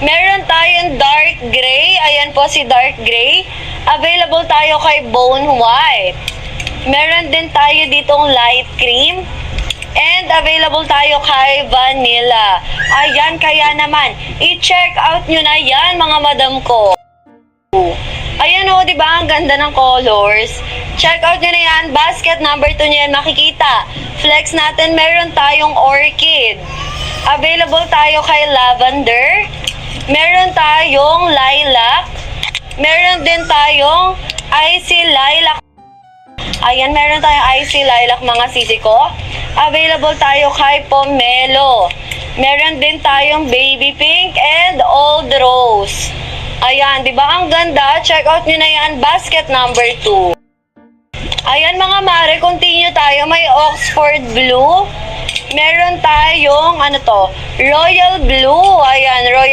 Meron tayong dark gray. Ayan po si dark gray. Available tayo kay bone white. Meron din tayo ditong light cream. And available tayo kay vanilla. Ayan, kaya naman, i-check out nyo na yan mga madam ko. Ayan o, diba? Ang ganda ng colors. Check out nyo na yan. Basket number 2 nyo yan makikita. Flex natin, meron tayong orchid. Available tayo kay lavender. Meron tayong lilac. Meron din tayong icy lilac. Ayan, meron tayong icy lilac mga sisi ko. Available tayo kay pomelo. Meron din tayong baby pink and old rose. Ayan, di ba ang ganda? Check out nyo na yan, basket number 2. Ayan mga mare, continue tayo. May Oxford blue. Meron tayong, royal blue. Ayan, royal